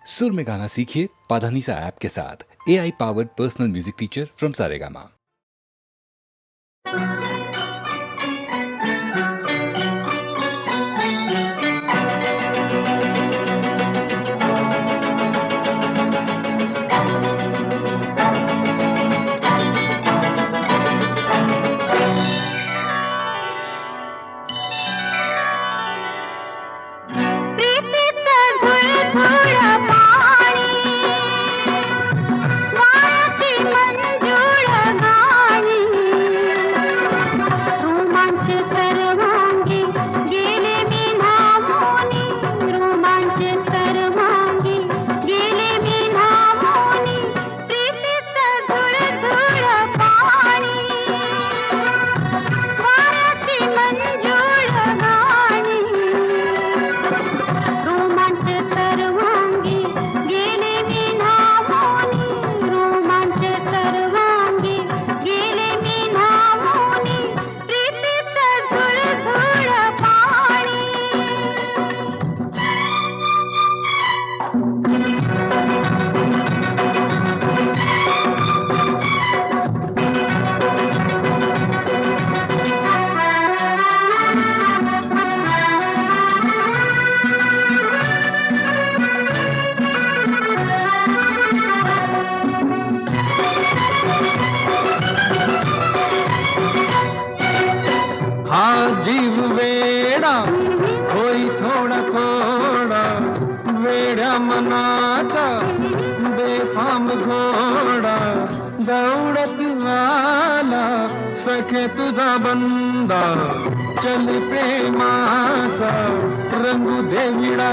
सुर में गाना सीखिए पाधानीसा ऐप के साथ। AI powered personal music teacher from Saregama. जीव वेडा होई थोडा थोडा वेड्या मनाचा बेफाम घोडा दौडत आला सखे तुझा बंदा चल प्रेमाचा रंगू देविडा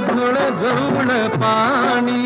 झुळ झुळ पाणी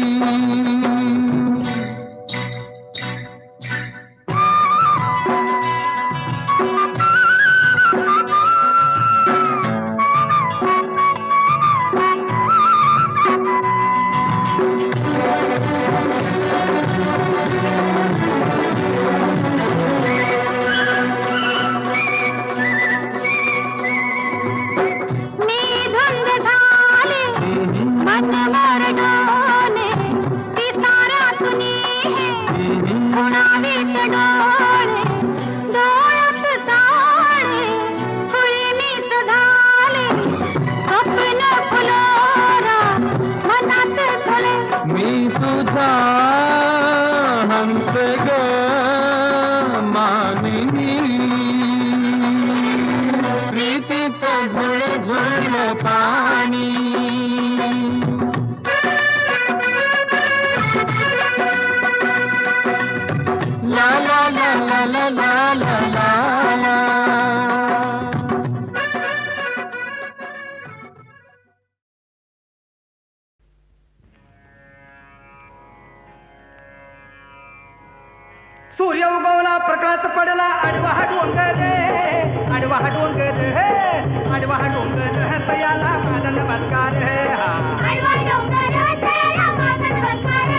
सूर्य उगवला प्रकाश पडला आडवा हा डोंगर आडवा हा डोंगर आडवा हा डोंगर तयाला माझा नमस्कार आडवा डोंगर तयाला माझा नमस्कार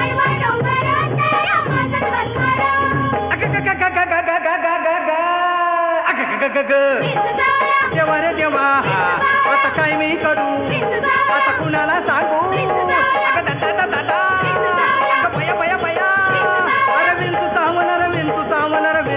आडवा डोंगर तयाला माझा नमस्कार देवा रे देवा आता काय मी करू आता कुणाला सांगू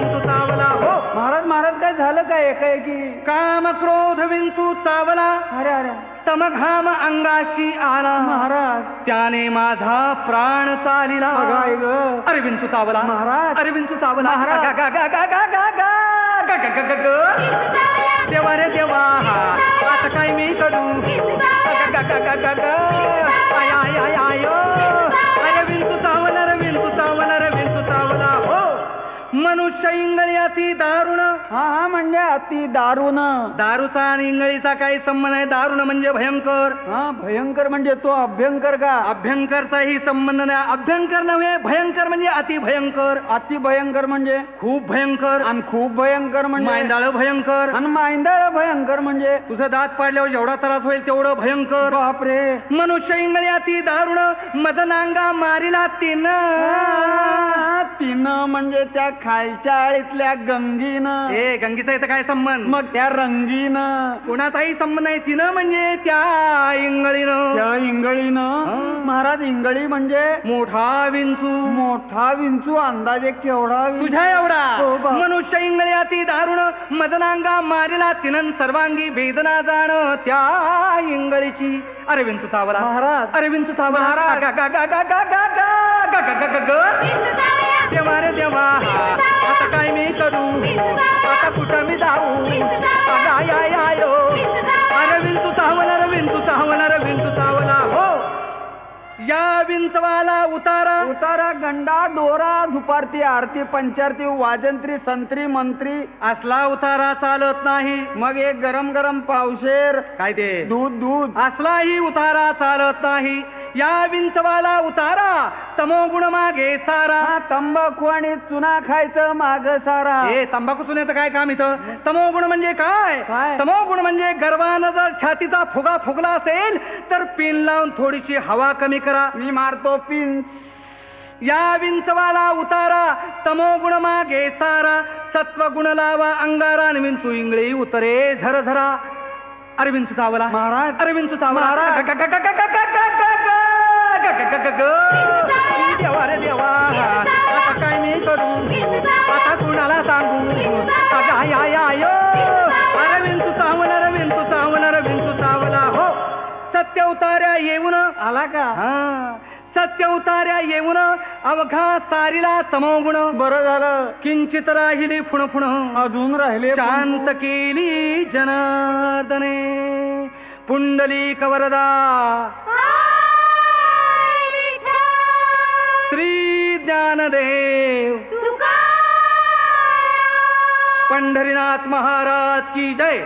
महाराज महाराज काय झालं काय एकाएकी काम क्रोध विंचू चावला अरे अरे तमघाम अंगाशी आला महाराज त्याने माझा प्राण चालिला अगाय ग अरे विंचू चावला महाराज अरे विंचू चावला महाराज देवा रे देवा आता काय मी करू आय आय आय आयो अरे विंचू चावला रे विंचू चावला रे विंचू चावला हो मनुष्य इंगळी अति दारुण हा हा म्हणजे अति दारुण दारूचा आणि इंगळीचा काही संबंध आहे दारुण म्हणजे भयंकर हा भयंकर म्हणजे तो अभ्यंकर का अभ्यंकरचाही संबंध नाही अभ्यंकर नव्हे भयंकर म्हणजे अति भयंकर अति भयंकर म्हणजे खूप भयंकर आणि खूप भयंकर म्हणजे मांदाळ भयंकर आणि मांदाळ भयंकर म्हणजे तुझं दात पाडल्यावर जेवढा त्रास होईल तेवढं भयंकर बापरे मनुष्य इंगळी अति दारुण मदनांगा मारिला तीन तिनं म्हणजे त्या खालच्या आळीतल्या गंगीनं. ए गंगीचा इथं काय संबंध? मग त्या रंगीनं. कोणाचाही संबंध नाही. तिनं म्हणजे त्या इंगळीनं. त्या इंगळीनं. हं. महाराज इंगळी म्हणजे मोठा विंचू. मोठा विंचू. अंदाजे केवढा विंचू? तुझ्या एवढा. हो बा. मनुष्य इंगळी अति दारुण मदनांगा मारिला तिनं सर्वांगी वेदना जाण त्या इंगळीची. अरे विंचू चावला महाराज. अरे विंचू चावला महाराज. गा गा गा गा गा गा गा गा गा गा गा. देवा रे देवा आता काय मी करू? आता कुठं मी जाऊ? अगं आय आय आयो. अरे विंचू चावला रे विंचू चावला रे विंचू चावला. हो या विंचवाला उतारा. उतारा गंडा दोरा धुपारती आरती पंचारती वाजंत्री संत्री मंत्री. असला उतारा चालत नाही. मग एक गरम गरम पावशेर. काय ते? दूध दूध. असलाही उतारा चालत नाही. या विंचवाला उतारा तमोगुण मागे सारा. हा तंबाखू आणि चुना खायचं माग सारा. हे तंबाखू चुन्याचं काय काम इथं? तमोगुण म्हणजे काय? काय? तमोगुण म्हणजे गर्वानं जर छातीचा फुगा फुगला असेल तर पिन लावून थोडीशी हवा कमी करा. मी मारतो पिन. या विंचवाला उतारा तमोगुण मागे सारा. सत्वगुण लावा अंगारा आणि विंचू इंगळी उतरे झरझरा. अरे विंचू चावला महाराज. अरे विंचू चावला महाराज. देवा रे देवा आता काय मी करू? आता कुणाला सांगू? अगं आय आय आयो. अरे विंचू चावला रे विंचू चावला रे विंचू चावला. हो सत्य उतार्या येऊन. आला का? हा सत्य उतार्या येऊन अवघा सारीला तमोगुण. बरं झालं. किंचित राहिली फुणफुण. अजून राहिले शांत केली जनार्दने. पुंडलिक वरदा श्री ज्ञानदेव पंढरीनाथ महाराज की जय.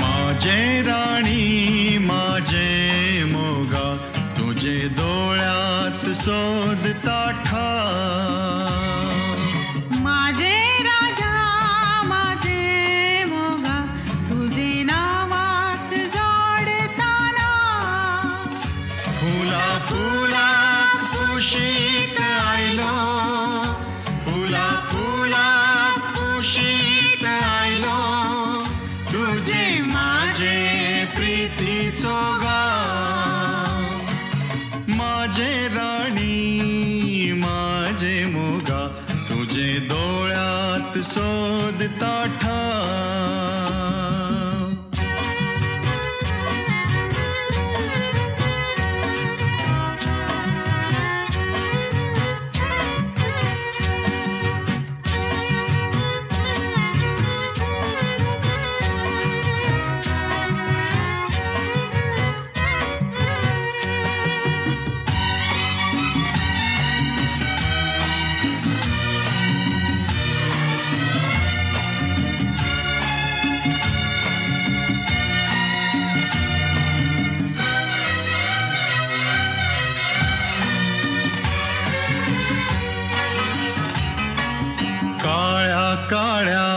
माझे राणी माझे मोगा तुझे डोळ्यात शोधता ठा. माझे राजा माझे मोगा तुझे नावात जोडताना. फुला फुला कुशीत आयलो. फुला फुला कुशीत आयलो. तुझे माझे प्रीतीचो गाव. माझे राणी माझे मोगा तुझे डोळ्यात शोधता ठाव. काळ्या काळ्या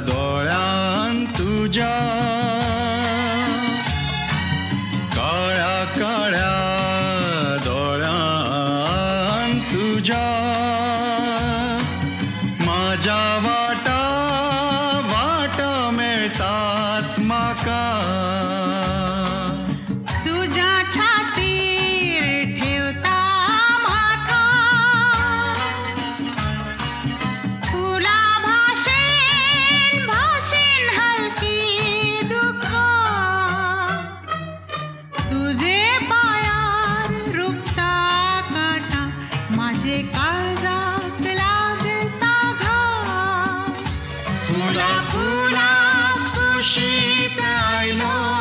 डोळ्यान तुझ्या. काळ्या काळ्या डोळ्यान तुझ्या. माझ्या वाटा वाटा मेळतात म्हाका. तुझ्या छातीर ठेवता माथा. फुला भाषेन भाषेन हलकी दुःख. तुझे पायार रुपता काटा. माझे काळजात लागता घाव. फुला फुला कुशीत आयलो.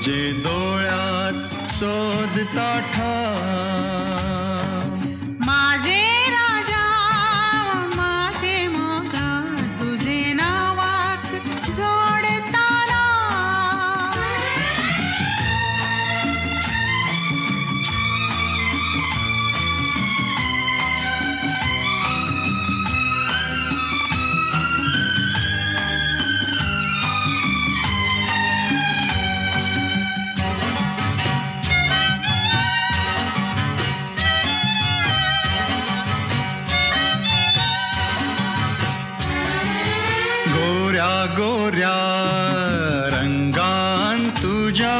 तुझे डोळ्यात शोधता माझे राजा माझे मोगा तुझे नावाक जोडताना गोऱ्या गोऱ्या रंगान तुझ्या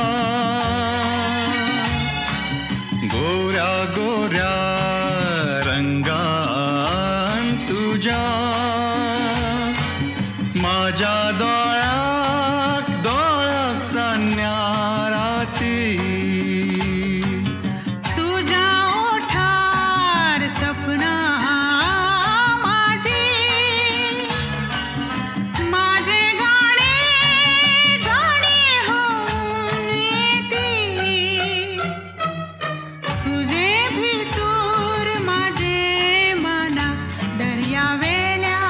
गोऱ्या गोऱ्या रंगान तुझ्या माझ्या डोळ्याक डोळ्याक चान्याराती तुझ्या ओठार सपना माझी माझे गाणे गाणे होऊन येती तुझे भितूर माझे मनात दर्या वेल्या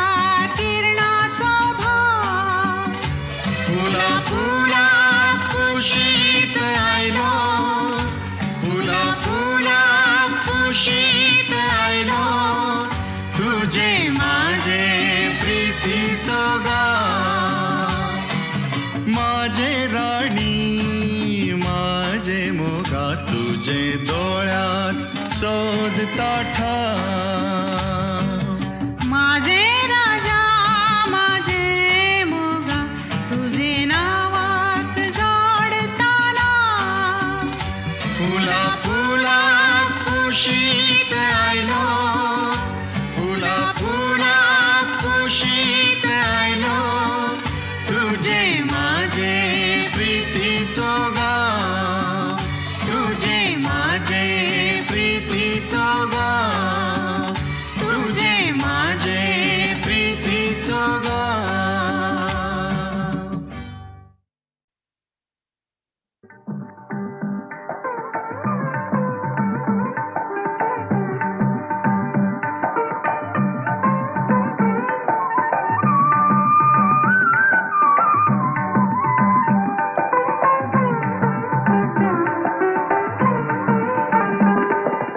किरणाचो भाव फुला फुला कुशीत आयलो फुला फुला कुशीत आयलो तुझे माझे प्रीतीचो गाव माझे राणी माझे मोगा तुझे डोळ्यात शोधता माझे राजा माझे मोगा तुझे नावाक जोडताना फुला फुला कुशीत आयलो फुला फुला कुशीत आयलो तुझे माझे प्रीतीचो गाव तुझे माझे प्रीतीचो गाव तुझे माझे प्रीतीचो गाव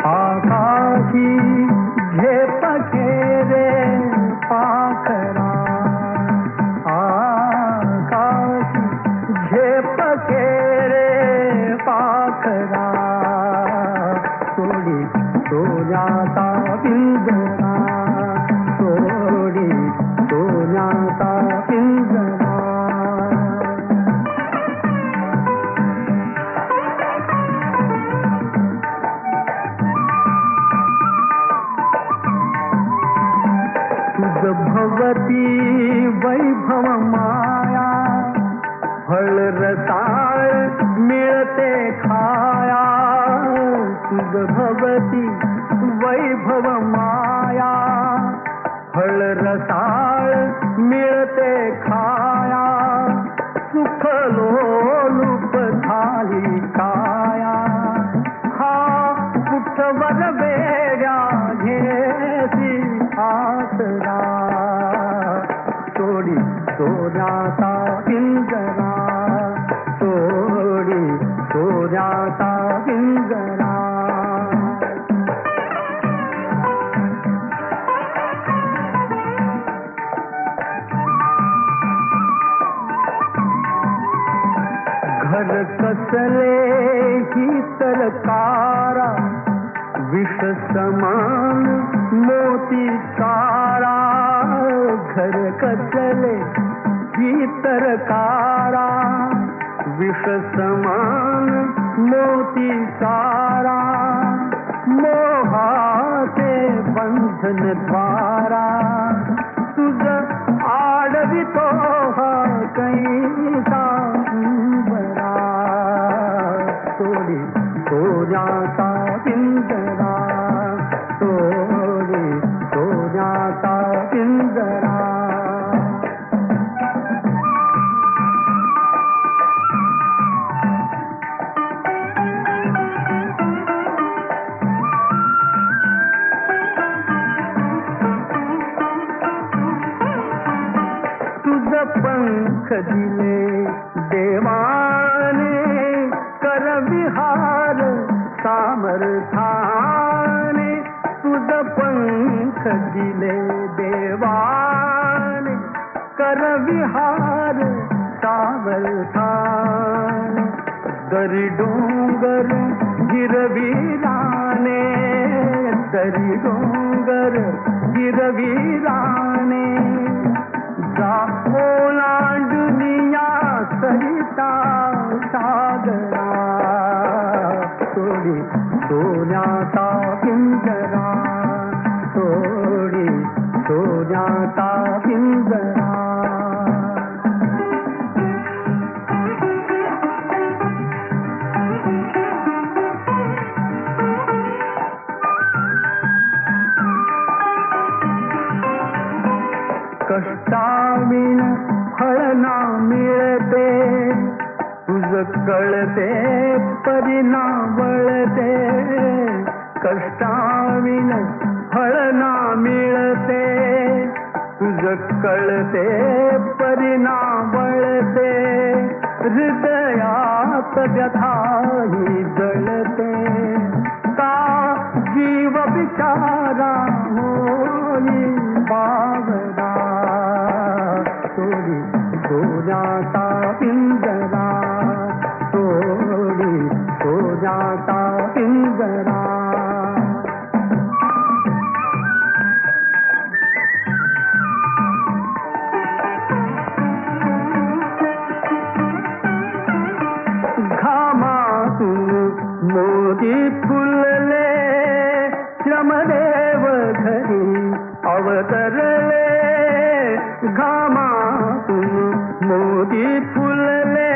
आकाशी झेप घेरे पाखरा आकाशी झेप घेरे पाखरा सोडी सोन्याचा पिंजरा सोडी सोन्याचा पिंजरा तुझ भवती वैभव माया फळ रसाळ मिळते खाया तुझ भवती वैभव माया फळ रसाळ मिळते खाया सुख लोलुप झाली काया हा कुठवर वेड्या घेसी आसरा सोडी सोन्याचा पिंजरा सोडी सोन्याचा पिंजरा घर कसले ही तरकारा विष समान मोती चारा घर कसले ही तरकारा विष समान मोती चारा मोहाचे बंधन द्वारा तुझ आडवितो हा कैसा बरा सोडी सोन्याचा पिंजरा सोडी सोन्याचा पिंजरा दिले देवाने कर विहार सामर्थाने तुझ पंख दिले देवाने कर विहार सामर्थाने दरी डोंगर गिरवीराने दरी डोंगर गिरवीराने जा ओलांडुनिया सरिता सागरा सोडी सोन्याचा पिंजरा सोडी सोन्याचा पिंजरा कष्टाविण फळ ना मिळते तुझ कळते परिणा वळते कष्टाविण फळ ना मिळते तुझ कळते परिणा वळते हृदयात व्यथाही जळते का जीव बिचारा होई बावरा सोडी सोन्याचा पिंजरा सोडी सोन्याचा पिंजरा घामातून मोदी फुलले श्रमदेव घरी अवतरले घामातून मोदी फुलले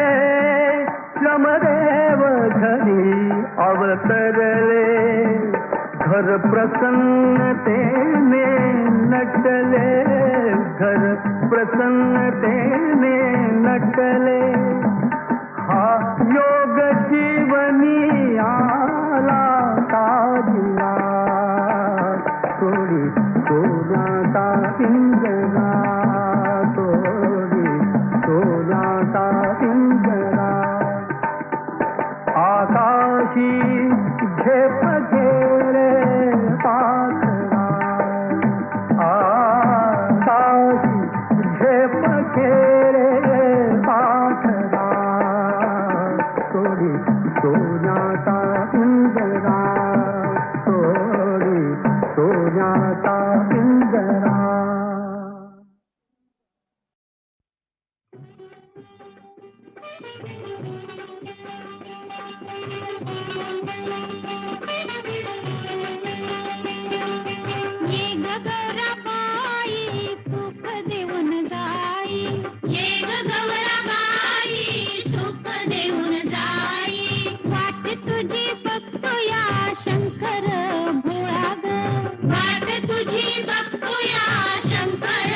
श्रमदेव घरी अवतरले घर प्रसन्नतेने नटले घर प्रसन्नतेने नटले हा योग जीवनी आला काढला सोडी सोन्याचा पिंजरा सोडी सोन्याचा पिंजरा आकाशी झेप घेरे पाखरा आकाशी झेप घेरे पाखरा सोडी सोन्याचा पिंजरा सोडी सोन्याचा पिंजरा ये गगराबाई सुख देऊन जाई ये गगराबाई सुख देऊन जाई वाट तुझी बघतोया शंकर भोळा ग वाट तुझी बघतोया शंकर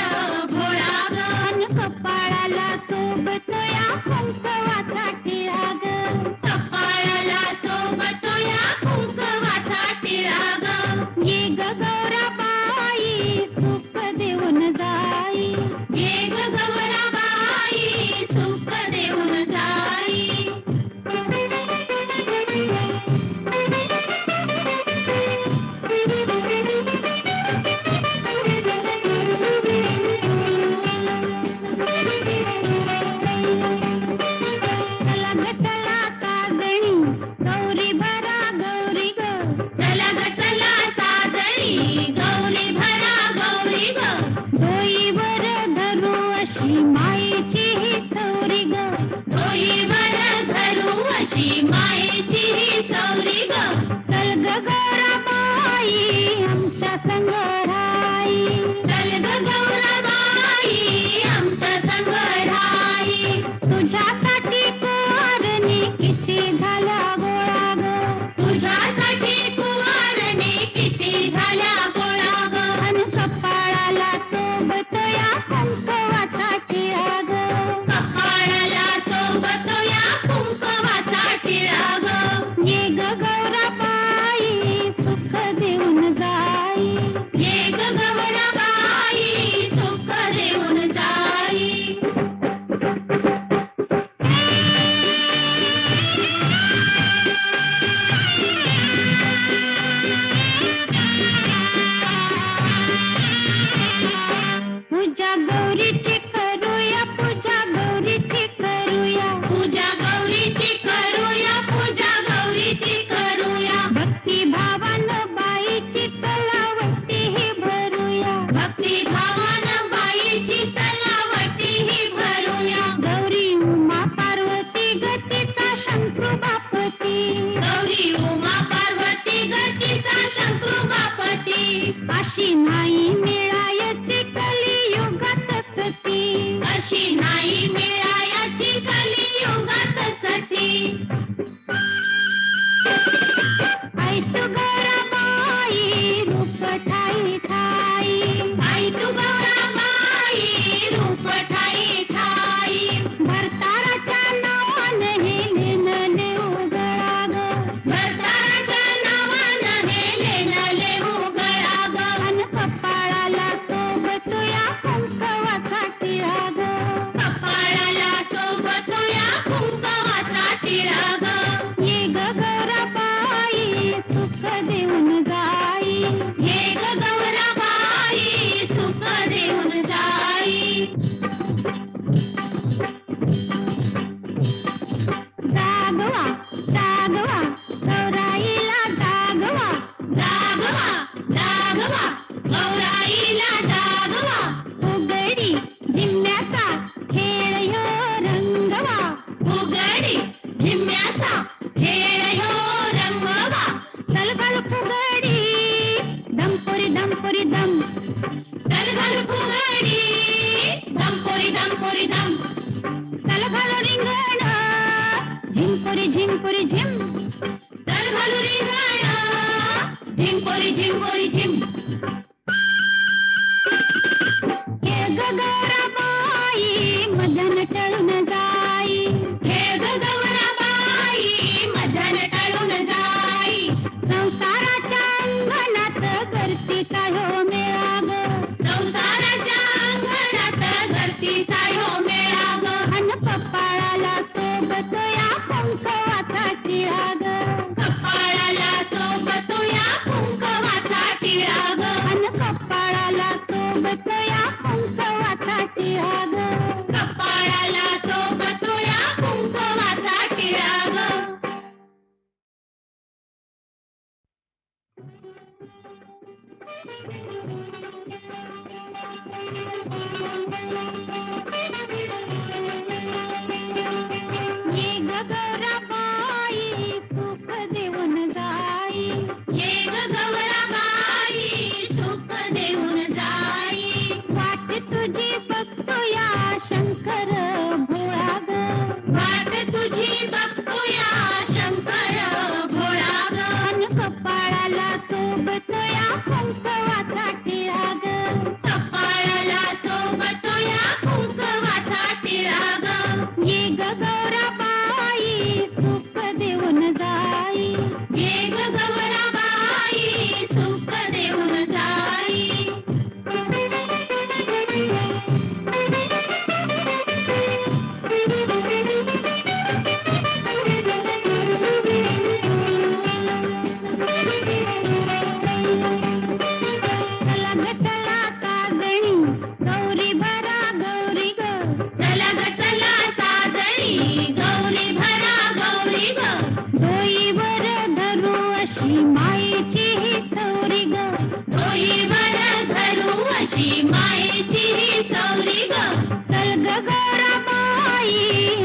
भोळा ग अन कपाळाला सोबतोया कुंकवाचा टिळा ग कपाळाला सोबतोया कुंकवाचा अशी नाही मिळायची कलियुगात सती अशी नाही मिळायची कलियुगात सती आई तू गौराबाई रूप ठाई ठाई आई तू गौराबाई रूप ठाई ठाई भरताराच्या नावानं हे लेणले उगळा ग भरताराच्या नावानं हे लेणले उगळा ग अन कपाळाला सोबत या कुंकवाचा टिळा ग कपाळाला सोबत या कुंकवाचा टिळा ग ये ग गौराबाई सुख देऊन जाई ये ग गौराबाई सुख देऊन जाई जागवा जागवा गौराईला जागवा जागवा जागवा गौराईला जागवा उघडी झिम्म्याचा खेळ ह्यो रंगवा उघडी झिम्म्याचा खेळ ह्यो रंगवा चल घाल फुगडी दमपुरी दमपुरी दम चल घाल फुगडी दमपुरी दमपुरी दम चल घालू रिंगण झिंपुरी झिंपुरी झिम चल घालू रिंगण झिंपुरी झिंपुरी झिम हे ग गौराबाई मदन टळून जाई हे ग गौराबाई मदन टळून जाई संसाराच्या अंगणात गर्दीचा ह्यो मेळा ग संसाराच्या अंगणात गर्दीचा ह्यो मेळा ग अन कपाळाला सोबत या कुंकवाचा टिळा ग कपाळाला सोबत या कुंकवाचा टिळा ग अन कपाळाला सोबत या कुंकवाचा टिळा ग कपाळाला सोबत या कुंकवाचा टिळा ग ये ग गौराबाई सुख देऊन जाई ये ग गौराबाई सुख देऊन जाई वाट तुझी बघतोया शंकर भोळा ग वाट तुझी बघतोया शंकर भोळा ग अन कपाळाला सोबत या कुंकवाचा टिळा ग कपाळाला सोबत या कुंकवाचा टिळा ग ये ग गौराबाई सुख देऊन जाई ये ग गौराबाई सुख देऊन जाई चला ग चला साजणी गौरी भरा गौरी ग चला ग चला साजणी गौरी भरा गौरी ग डोईवर धरू अशी मायेची ही चौरी ग डोईवर धरू अशी मायेची ही चौरी ग चल ग गौराबाई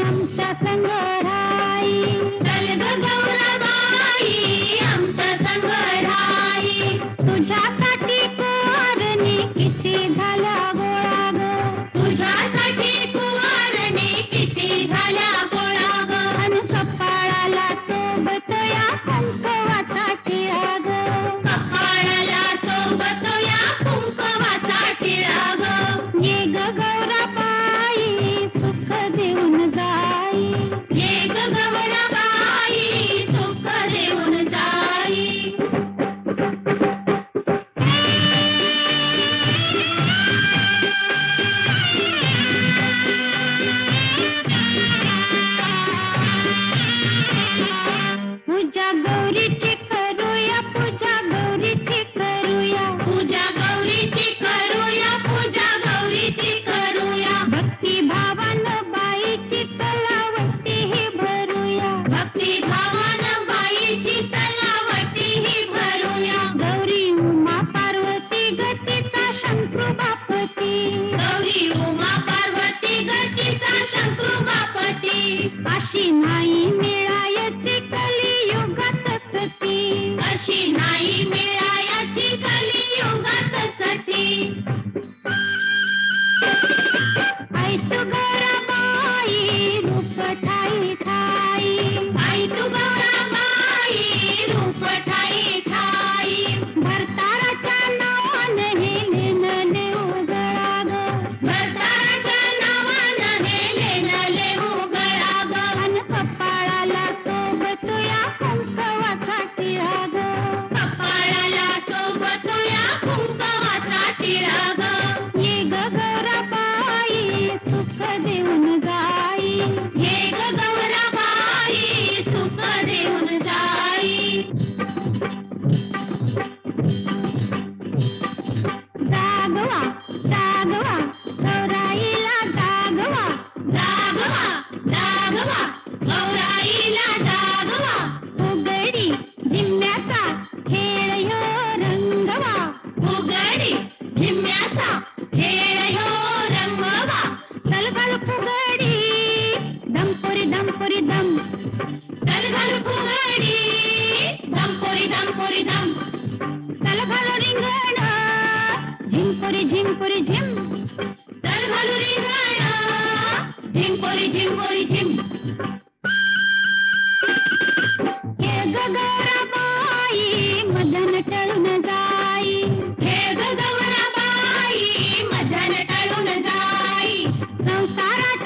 आमच्या संग राई चल ग गौराबाई आमच्या संग राई तुझ्यासाठी कुवारणी किती झाला गोळा ग तुझ्यासाठी कुवारणी किती झाला गोळा ग अन कपाळाला सोबत या कुंकवाचा टिळा ग कपाळाला सोबत या कुंकवाचा टिळा ग ये ग गौराबाई सुख देऊन जाई ये ग गौराबाई सुख देऊन जाई पूजा गौरीची करूया पूजा गौरीची करूया पूजा गौरीची करूया पूजा गौरीची करूया भक्ती भावानं बाईची तलावटी ही भरूया भक्ती भावानं बाईची तलावटी ही भरूया गौरी उमा पार्वती गतीचा शंकरू बापती गौरी उमा पार्वती गतीचा शंकरू बापती अशी नाही मिळायची कलियुगात सती अशी नाही मिळायची कलियुगात आई तू गौराबाई रूप ठाई ठाई आई तू गौराबाई रूप ठाई ठाई भरताराच्या नावाने हे लेणले उगळा ग भरताराच्या नावाने हे लेणले उगळा ग अन कपाळाला सोबतोया कुंकवाचा टिळा ग कपाळाला सोबतोया कुंकवाचा टिळा ग ये ग गौराबाई सुख देऊन जाई ये ग गौराबाई सुख देऊन जाई जागवा जागवा गौराईला जागवा जागवा जागवा गौराईला जागवा उघडी झिम्म्याचा खेळ ह्यो रंगवा उघडी झिम्म्याचा खेळ ह्यो रंगवा चल घाल फुगडी दमपुरी दमपुरी दम चल घाल फुगडी दमपुरी दमपुरी दम चल घालू रिंगण झिंपुरी झिंपुरी झिम चल घालू रिंगण झिंपुरी झिंपुरी झिम हे ग गौराबाई मदन टळून जाई हे ग गौराबाई मदन टळून जाई संसारात